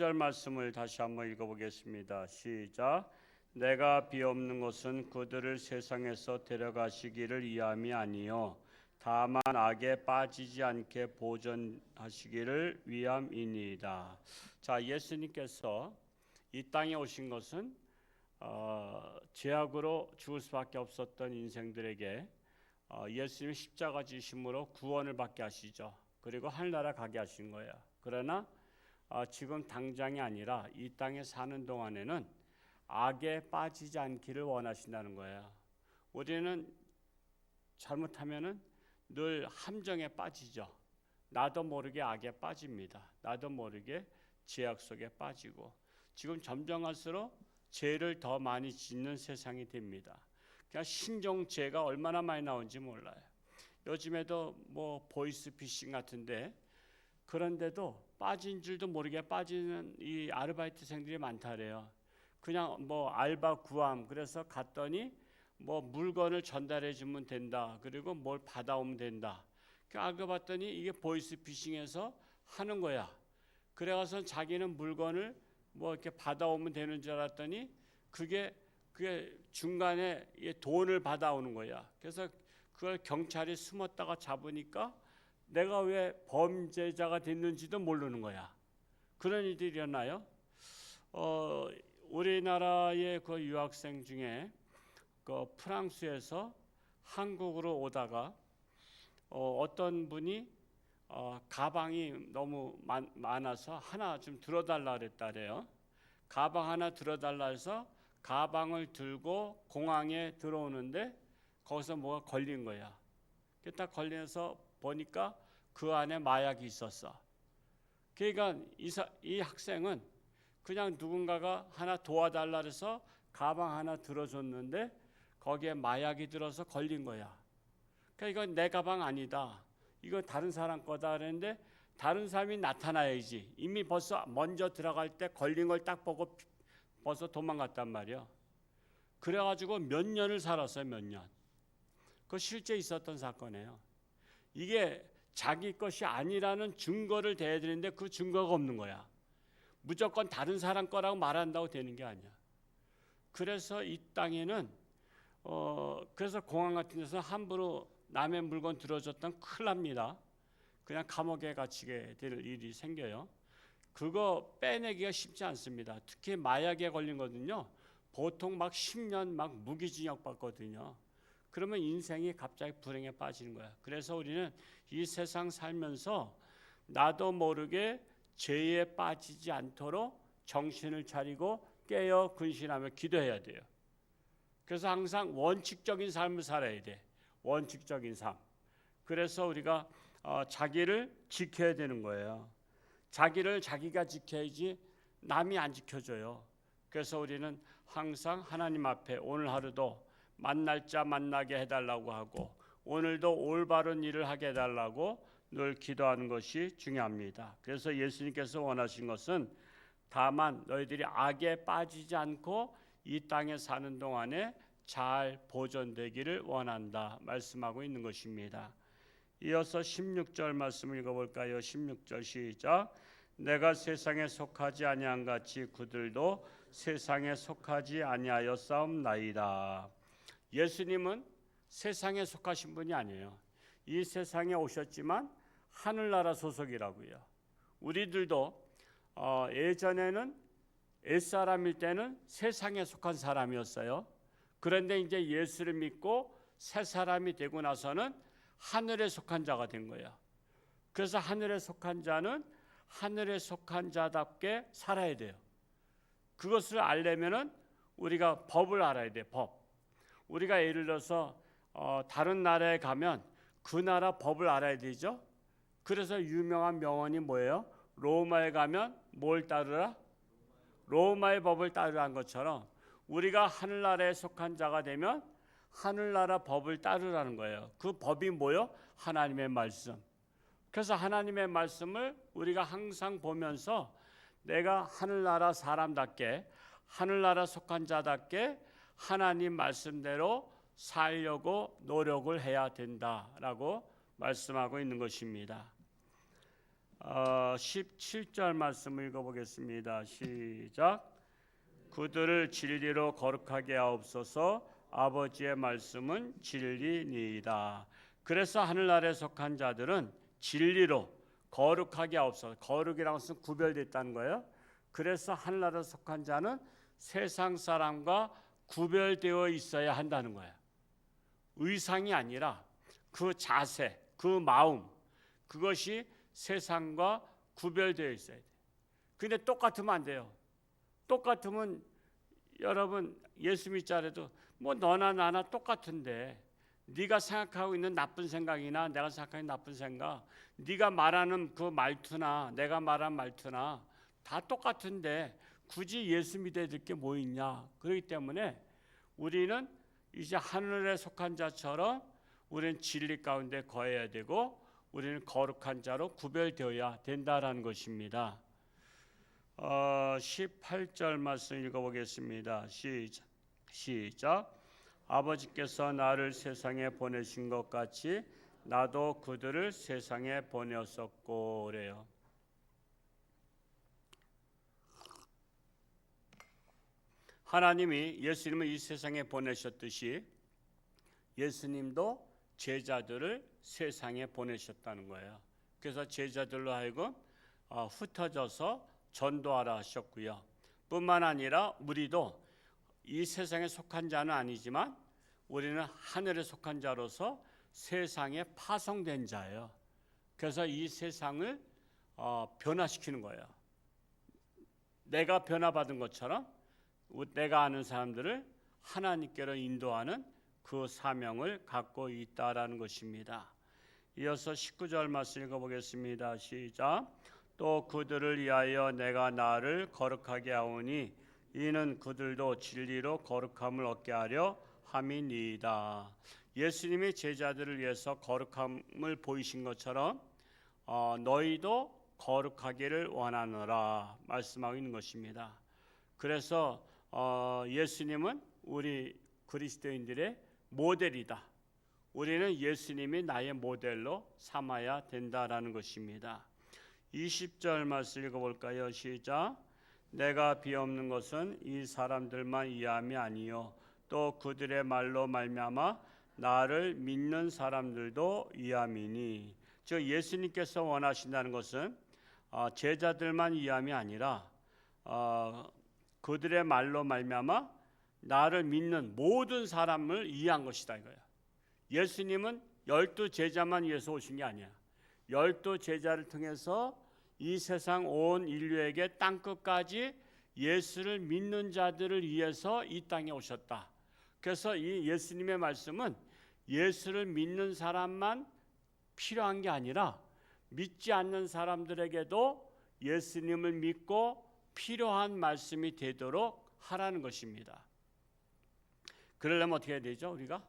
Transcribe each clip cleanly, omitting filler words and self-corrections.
15절 말씀을 다시 한번 읽어보겠습니다. 시작. 내가 비옵는 것은 그들을 세상에서 데려가시기를 위함이 아니요 다만 악에 빠지지 않게 보존하시기를 위함이니이다. 자, 예수님께서 이 땅에 오신 것은 죄악으로 죽을 수밖에 없었던 인생들에게 예수님 십자가 지심으로 구원을 받게 하시죠. 그리고 하늘나라 가게 하신 거예요. 그러나 지금 당장이 아니라 이 땅에 사는 동안에는 악에 빠지지 않기를 원하신다는 거예요. 우리는 잘못하면은 늘 함정에 빠지죠. 나도 모르게 악에 빠집니다. 나도 모르게 죄악 속에 빠지고 지금 점점 갈수록 죄를 더 많이 짓는 세상이 됩니다. 그냥 신종죄가 얼마나 많이 나온지 몰라요. 요즘에도 뭐 보이스피싱 같은데 그런데도 빠진 줄도 모르게 빠지는 이 아르바이트생들이 많다래요. 그냥 뭐 알바 구함 그래서 갔더니 뭐 물건을 전달해 주면 된다. 그리고 뭘 받아오면 된다. 알고 봤더니 이게 보이스피싱에서 하는 거야. 그래가서 자기는 물건을 뭐 이렇게 받아오면 되는 줄 알았더니 그게 중간에 돈을 받아오는 거야. 그래서 그걸 경찰이 숨었다가 잡으니까 내가 왜 범죄자가 됐는지도 모르는 거야. 그런 일들이 일어나요. 우리나라의 그 유학생 중에 그 프랑스에서 한국으로 오다가 어떤 분이 가방이 너무 많아서 하나 좀 들어달라 그랬다래요. 가방 하나 들어달라 해서 가방을 들고 공항에 들어오는데 거기서 뭐가 걸린 거야. 딱 걸려서 보니까 그 안에 마약이 있었어. 그러니까 이 학생은 그냥 누군가가 하나 도와달라 해서 가방 하나 들어줬는데 거기에 마약이 들어서 걸린 거야. 그러니까 이건 내 가방 아니다. 이거 다른 사람 거다 그랬는데 다른 사람이 나타나야지. 이미 벌써 먼저 들어갈 때 걸린 걸 딱 보고 벌써 도망갔단 말이야. 그래가지고 몇 년을 살았어요. 몇 년. 그거 실제 있었던 사건이에요. 이게 자기 것이 아니라는 증거를 대야 되는데 그 증거가 없는 거야. 무조건 다른 사람 거라고 말한다고 되는 게 아니야. 그래서 이 땅에는 그래서 공항 같은 데서 함부로 남의 물건 들어줬던 큰일 납니다. 그냥 감옥에 갇히게 될 일이 생겨요. 그거 빼내기가 쉽지 않습니다. 특히 마약에 걸린 거든요. 보통 막 10년 막 무기징역 받거든요. 그러면 인생이 갑자기 불행에 빠지는 거야. 그래서 우리는 이 세상 살면서 나도 모르게 죄에 빠지지 않도록 정신을 차리고 깨어 근신하며 기도해야 돼요. 그래서 항상 원칙적인 삶을 살아야 돼. 원칙적인 삶. 그래서 우리가 자기를 지켜야 되는 거예요. 자기를 자기가 지켜야지 남이 안 지켜줘요. 그래서 우리는 항상 하나님 앞에 오늘 하루도 만날 자 만나게 해달라고 하고 오늘도 올바른 일을 하게 해달라고 늘 기도하는 것이 중요합니다. 그래서 예수님께서 원하신 것은 다만 너희들이 악에 빠지지 않고 이 땅에 사는 동안에 잘 보존되기를 원한다 말씀하고 있는 것입니다. 이어서 16절 말씀을 읽어볼까요? 16절 시작. 내가 세상에 속하지 아니한 같이 그들도 세상에 속하지 아니하였사옵나이다. 예수님은 세상에 속하신 분이 아니에요. 이 세상에 오셨지만 하늘나라 소속이라고요. 우리들도 예전에는 옛사람일 때는 세상에 속한 사람이었어요. 그런데 이제 예수를 믿고 새 사람이 되고 나서는 하늘에 속한 자가 된 거예요. 그래서 하늘에 속한 자는 하늘에 속한 자답게 살아야 돼요. 그것을 알려면은 우리가 법을 알아야 돼요. 법. 우리가 예를 들어서 다른 나라에 가면 그 나라 법을 알아야 되죠. 그래서 유명한 명언이 뭐예요? 로마에 가면 뭘 따르라? 로마의 법을 따르라는 것처럼 우리가 하늘나라에 속한 자가 되면 하늘나라 법을 따르라는 거예요. 그 법이 뭐예요? 하나님의 말씀. 그래서 하나님의 말씀을 우리가 항상 보면서 내가 하늘나라 사람답게 하늘나라 속한 자답게 하나님 말씀대로 살려고 노력을 해야 된다라고 말씀하고 있는 것입니다. 17절 말씀 읽어보겠습니다. 시작. 그들을 진리로 거룩하게 하옵소서. 아버지의 말씀은 진리니이다. 그래서 하늘나라에 속한 자들은 진리로 거룩하게 하옵소서. 거룩이라는 것은 구별됐다는 거예요. 그래서 하늘나라에 속한 자는 세상 사람과 구별되어 있어야 한다는 거예요. 의상이 아니라 그 자세, 그 마음, 그것이 세상과 구별되어 있어야 돼요. 근데 똑같으면 안 돼요. 똑같으면 여러분 예수 믿자라도 뭐 너나 나나 똑같은데 네가 생각하고 있는 나쁜 생각이나 내가 생각하는 나쁜 생각, 네가 말하는 그 말투나 내가 말한 말투나 다 똑같은데 굳이 예수 믿어야 될 게 뭐 있냐. 그렇기 때문에 우리는 이제 하늘에 속한 자처럼 우리는 진리 가운데 거해야 되고 우리는 거룩한 자로 구별되어야 된다라는 것입니다. 18절 말씀 읽어보겠습니다. 시작. 아버지께서 나를 세상에 보내신 것 같이 나도 그들을 세상에 보내었었고 그래요. 하나님이 예수님을 이 세상에 보내셨듯이 예수님도 제자들을 세상에 보내셨다는 거예요. 그래서 제자들로 하여금 흩어져서 전도하라 하셨고요. 뿐만 아니라 우리도 이 세상에 속한 자는 아니지만 우리는 하늘에 속한 자로서 세상에 파송된 자예요. 그래서 이 세상을 변화시키는 거예요. 내가 변화받은 것처럼 내가 아는 사람들을 하나님께로 인도하는 그 사명을 갖고 있다라는 것입니다. 이어서 19절 말씀 읽어보겠습니다. 시작. 또 그들을 위하여 내가 나를 거룩하게 하오니 이는 그들도 진리로 거룩함을 얻게 하려 함이니이다. 예수님이 제자들을 위해서 거룩함을 보이신 것처럼 너희도 거룩하기를 원하노라 말씀하고 있는 것입니다. 그래서 예수님은 우리 그리스도인들의 모델이다. 우리는 예수님이 나의 모델로 삼아야 된다라는 것입니다. 20절 말씀 읽어볼까요? 시작. 내가 비옵는 것은 이 사람들만 이해함이 아니요 또 그들의 말로 말미암아 나를 믿는 사람들도 이해함이니. 즉 예수님께서 원하신다는 것은 제자들만 이해함이 아니라 그들의 말로 말미암아 나를 믿는 모든 사람을 이해한 것이다 이거야. 예수님은 12 제자만 위해서 오신 게 아니야. 12 제자를 통해서 이 세상 온 인류에게 땅끝까지 예수를 믿는 자들을 위해서 이 땅에 오셨다. 그래서 이 예수님의 말씀은 예수를 믿는 사람만 필요한 게 아니라 믿지 않는 사람들에게도 예수님을 믿고 필요한 말씀이 되도록 하라는 것입니다. 그러려면 어떻게 해야 되죠? 우리가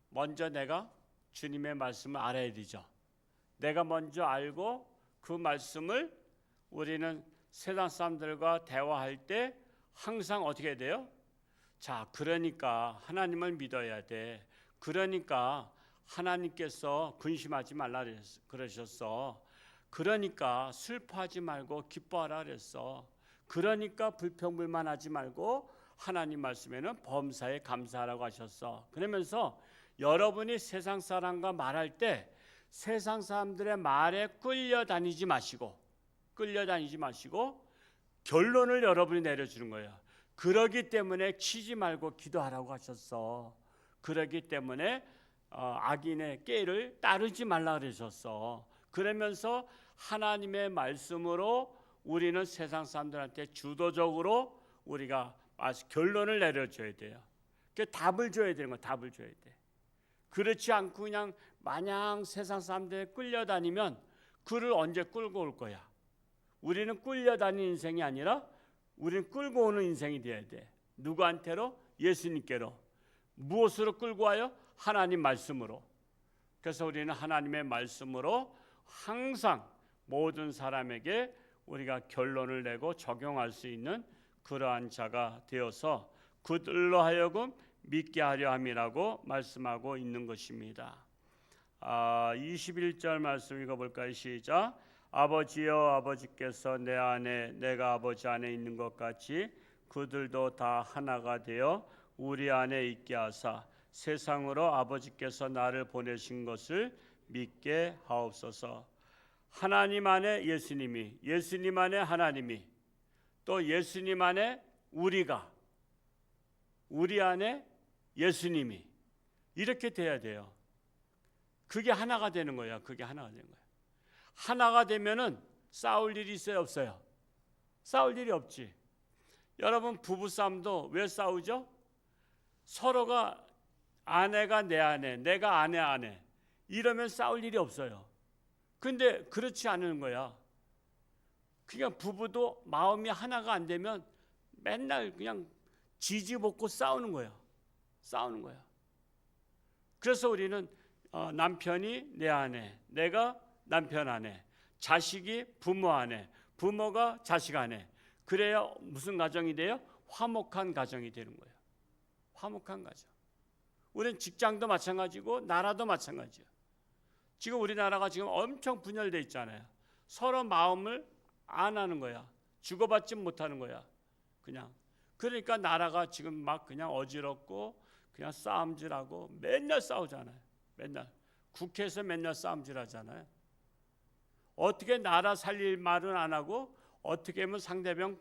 먼저 내가 주님의 말씀을 알아야 되죠. 내가 먼저 알고 그 말씀을 우리는 세상 사람들과 대화할 때 항상 어떻게 해야 돼요? 자, 그러니까 하나님을 믿어야 돼. 그러니까 하나님께서 근심하지 말라 그러셨어. 그러니까 슬퍼하지 말고 기뻐하라 그랬어. 그러니까 불평불만하지 말고 하나님 말씀에는 범사에 감사하라고 하셨어. 그러면서 여러분이 세상 사람과 말할 때 세상 사람들의 말에 끌려다니지 마시고 결론을 여러분이 내려주는 거예요. 그러기 때문에 치지 말고 기도하라고 하셨어. 그러기 때문에 악인의 꾀를 따르지 말라 그러셨어. 그러면서 하나님의 말씀으로 우리는 세상 사람들한테 주도적으로 우리가 결론을 내려줘야 돼요. 그 답을 줘야 되는 거야. 답을 줘야 돼. 그렇지 않고 그냥 마냥 세상 사람들에 끌려다니면 그를 언제 끌고 올 거야. 우리는 끌려다니는 인생이 아니라 우리는 끌고 오는 인생이 돼야 돼. 누구한테로? 예수님께로. 무엇으로 끌고 와요? 하나님 말씀으로. 그래서 우리는 하나님의 말씀으로 항상 모든 사람에게 우리가 결론을 내고 적용할 수 있는 그러한 자가 되어서 그들로 하여금 믿게 하려 함이라고 말씀하고 있는 것입니다. 21절 말씀 읽어볼까요? 시작. 아버지여 아버지께서 내 안에 내가 아버지 안에 있는 것 같이 그들도 다 하나가 되어 우리 안에 있게 하사 세상으로 아버지께서 나를 보내신 것을 믿게 하옵소서. 하나님 안에 예수님이, 예수님 안에 하나님이, 또 예수님 안에 우리가, 우리 안에 예수님이 이렇게 돼야 돼요. 그게 하나가 되는 거야. 그게 하나가 되는 거야. 하나가 되면은 싸울 일이 있어요, 없어요? 싸울 일이 없지. 여러분 부부싸움도 왜 싸우죠? 서로가 아내가 내 아내, 내가 아내 아내 이러면 싸울 일이 없어요. 근데 그렇지 않은 거야. 그냥 부부도 마음이 하나가 안 되면 맨날 그냥 지지볶고 싸우는 거야. 싸우는 거야. 그래서 우리는 남편이 내 아내, 내가 남편 아내, 자식이 부모 아내, 부모가 자식 아내. 그래야 무슨 가정이 돼요? 화목한 가정이 되는 거예요. 화목한 가정. 우리는 직장도 마찬가지고 나라도 마찬가지야. 지금 우리나라가 지금 엄청 분열돼 있잖아요. 서로 마음을 안 하는 거야. 주고받지 못하는 거야. 그냥. 그러니까 나라가 지금 막 그냥 어지럽고 그냥 싸움질하고 맨날 싸우잖아요. 맨날. 국회에서 맨날 싸움질하잖아요. 어떻게 나라 살릴 말은 안 하고 어떻게 하면 상대방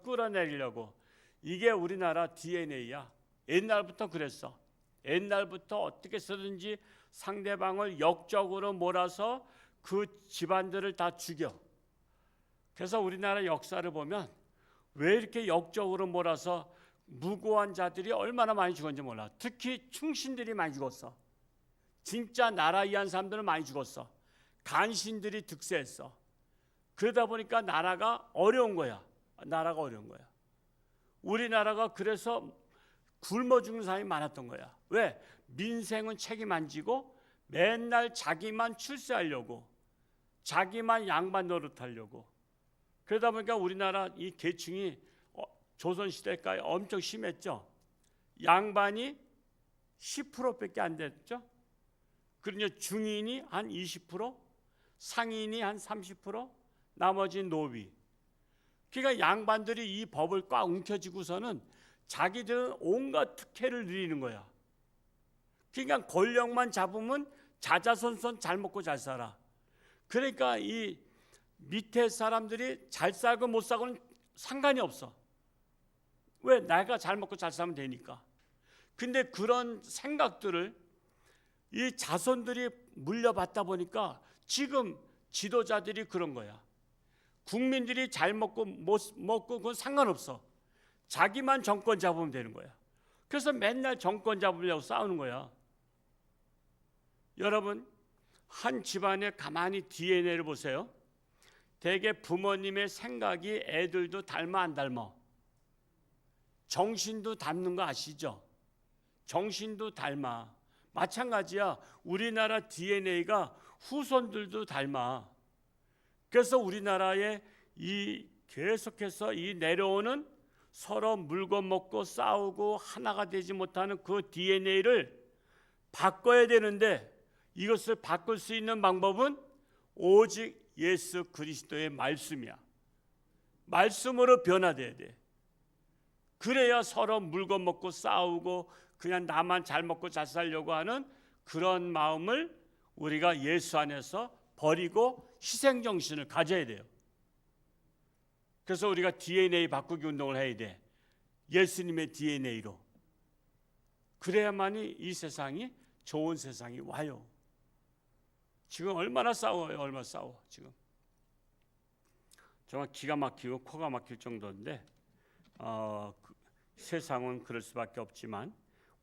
끌어내리려고. 이게 우리나라 DNA야. 옛날부터 그랬어. 옛날부터 어떻게 쓰든지 상대방을 역적으로 몰아서 그 집안들을 다 죽여. 그래서 우리나라 역사를 보면 왜 이렇게 역적으로 몰아서 무고한 자들이 얼마나 많이 죽었는지 몰라. 특히 충신들이 많이 죽었어. 진짜 나라 위한 사람들은 많이 죽었어. 간신들이 득세했어. 그러다 보니까 나라가 어려운 거야. 나라가 어려운 거야. 우리나라가 그래서 굶어 죽는 사람이 많았던 거야. 왜? 민생은 책임 안 지고 맨날 자기만 출세하려고, 자기만 양반 노릇하려고. 그러다 보니까 우리나라 이 계층이 조선시대까지 엄청 심했죠. 양반이 10%밖에 안 됐죠. 그러니 중인이 한 20%, 상인이 한 30%, 나머지 노비. 그러니까 양반들이 이 법을 꽉 움켜쥐고서는 자기들은 온갖 특혜를 누리는 거야. 그러니까 권력만 잡으면 자자손손 잘 먹고 잘 살아. 그러니까 이 밑에 사람들이 잘 살고 못 살고는 상관이 없어. 왜? 내가 잘 먹고 잘 살면 되니까. 근데 그런 생각들을 이 자손들이 물려받다 보니까 지금 지도자들이 그런 거야. 국민들이 잘 먹고 못 먹고 그건 상관없어. 자기만 정권 잡으면 되는 거야. 그래서 맨날 정권 잡으려고 싸우는 거야. 여러분, 한 집안에 가만히 DNA를 보세요. 대개 부모님의 생각이 애들도 닮아 안 닮아? 정신도 닮는 거 아시죠? 정신도 닮아. 마찬가지야. 우리나라 DNA가 후손들도 닮아. 그래서 우리나라에 이 계속해서 이 내려오는 서로 물건 먹고 싸우고 하나가 되지 못하는 그 DNA를 바꿔야 되는데 이것을 바꿀 수 있는 방법은 오직 예수 그리스도의 말씀이야. 말씀으로 변화돼야 돼. 그래야 서로 물건 먹고 싸우고 그냥 나만 잘 먹고 잘 살려고 하는 그런 마음을 우리가 예수 안에서 버리고 희생 정신을 가져야 돼요. 그래서 우리가 DNA 바꾸기 운동을 해야 돼. 예수님의 DNA로. 그래야만이 이 세상이 좋은 세상이 와요. 지금 얼마나 싸워요. 얼마나 싸워 지금. 정말 기가 막히고 코가 막힐 정도인데 세상은 그럴 수밖에 없지만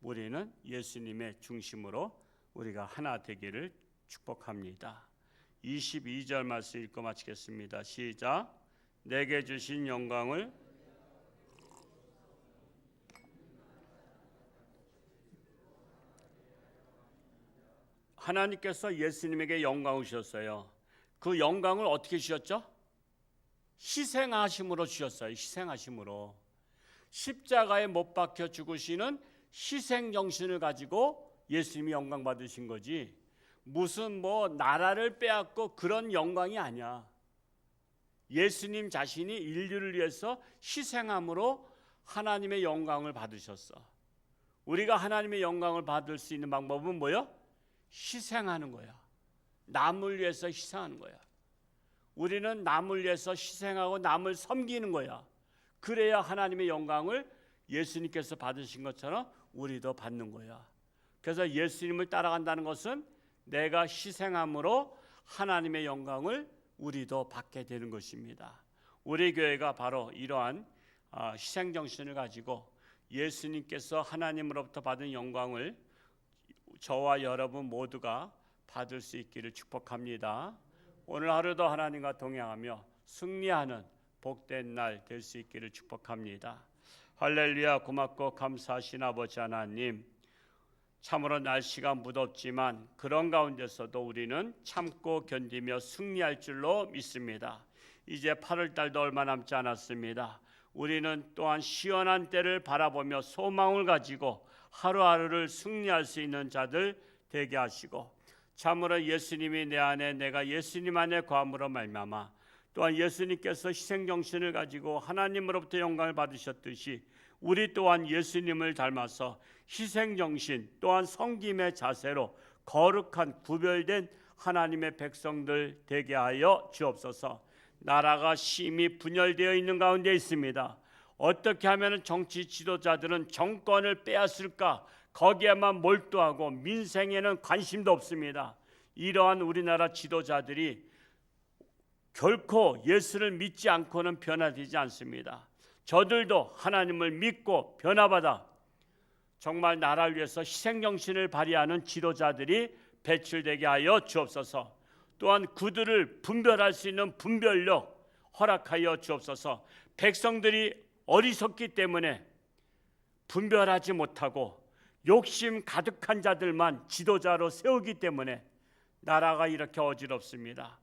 우리는 예수님의 중심으로 우리가 하나 되기를 축복합니다. 22절 말씀 읽고 마치겠습니다. 시작. 내게 주신 영광을 하나님께서 예수님에게 영광을 주셨어요. 그 영광을 어떻게 주셨죠? 희생하심으로 주셨어요. 희생하심으로. 십자가에 못 박혀 죽으시는 희생 정신을 가지고 예수님이 영광 받으신 거지. 무슨 나라를 빼앗고 그런 영광이 아니야. 예수님 자신이 인류를 위해서 희생함으로 하나님의 영광을 받으셨어. 우리가 하나님의 영광을 받을 수 있는 방법은 뭐요? 희생하는 거야. 남을 위해서 희생하는 거야. 우리는 남을 위해서 희생하고 남을 섬기는 거야. 그래야 하나님의 영광을 예수님께서 받으신 것처럼 우리도 받는 거야. 그래서 예수님을 따라간다는 것은 내가 희생함으로 하나님의 영광을 우리도 받게 되는 것입니다. 우리 교회가 바로 이러한 희생정신을 가지고 예수님께서 하나님으로부터 받은 영광을 저와 여러분 모두가 받을 수 있기를 축복합니다. 오늘 하루도 하나님과 동행하며 승리하는 복된 날 될 수 있기를 축복합니다. 할렐루야. 고맙고 감사하신 아버지 하나님, 참으로 날씨가 무덥지만 그런 가운데서도 우리는 참고 견디며 승리할 줄로 믿습니다. 이제 8월 달도 얼마 남지 않았습니다. 우리는 또한 시원한 때를 바라보며 소망을 가지고 하루하루를 승리할 수 있는 자들 되게 하시고, 참으로 예수님이 내 안에 내가 예수님 안에 거함으로 말미암아 또한 예수님께서 희생정신을 가지고 하나님으로부터 영광을 받으셨듯이 우리 또한 예수님을 닮아서 희생정신 또한 섬김의 자세로 거룩한 구별된 하나님의 백성들 되게 하여 주옵소서. 나라가 심히 분열되어 있는 가운데 있습니다. 어떻게 하면 정치 지도자들은 정권을 빼앗을까 거기에만 몰두하고 민생에는 관심도 없습니다. 이러한 우리나라 지도자들이 결코 예수를 믿지 않고는 변화되지 않습니다. 저들도 하나님을 믿고 변화받아 정말 나라를 위해서 희생정신을 발휘하는 지도자들이 배출되게 하여 주옵소서. 또한 그들을 분별할 수 있는 분별력 허락하여 주옵소서. 백성들이 어리석기 때문에 분별하지 못하고 욕심 가득한 자들만 지도자로 세우기 때문에 나라가 이렇게 어지럽습니다.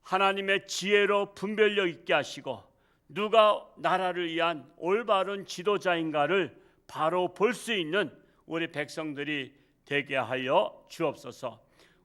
하나님의 지혜로 분별력 있게 하시고 누가 나라를 위한 올바른 지도자인가를 바로 볼 수 있는 우리 백성들이 되게 하여 주옵소서.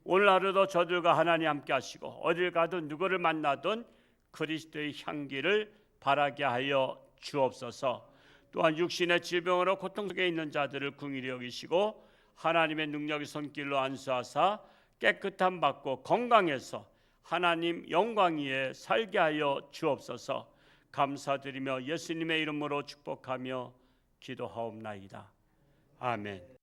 오늘 하루도 저들과 하나님 함께 하시고 어딜 가든 누구를 만나든 그리스도의 향기를 바라게 하여 주옵소서. 또한 육신의 질병으로 고통 속에 있는 자들을 긍휼히 여기시고 하나님의 능력의 손길로 안수하사 깨끗함 받고 건강해서 하나님 영광 위에 살게 하여 주옵소서. 감사드리며 예수님의 이름으로 축복하며 기도하옵나이다. 아멘.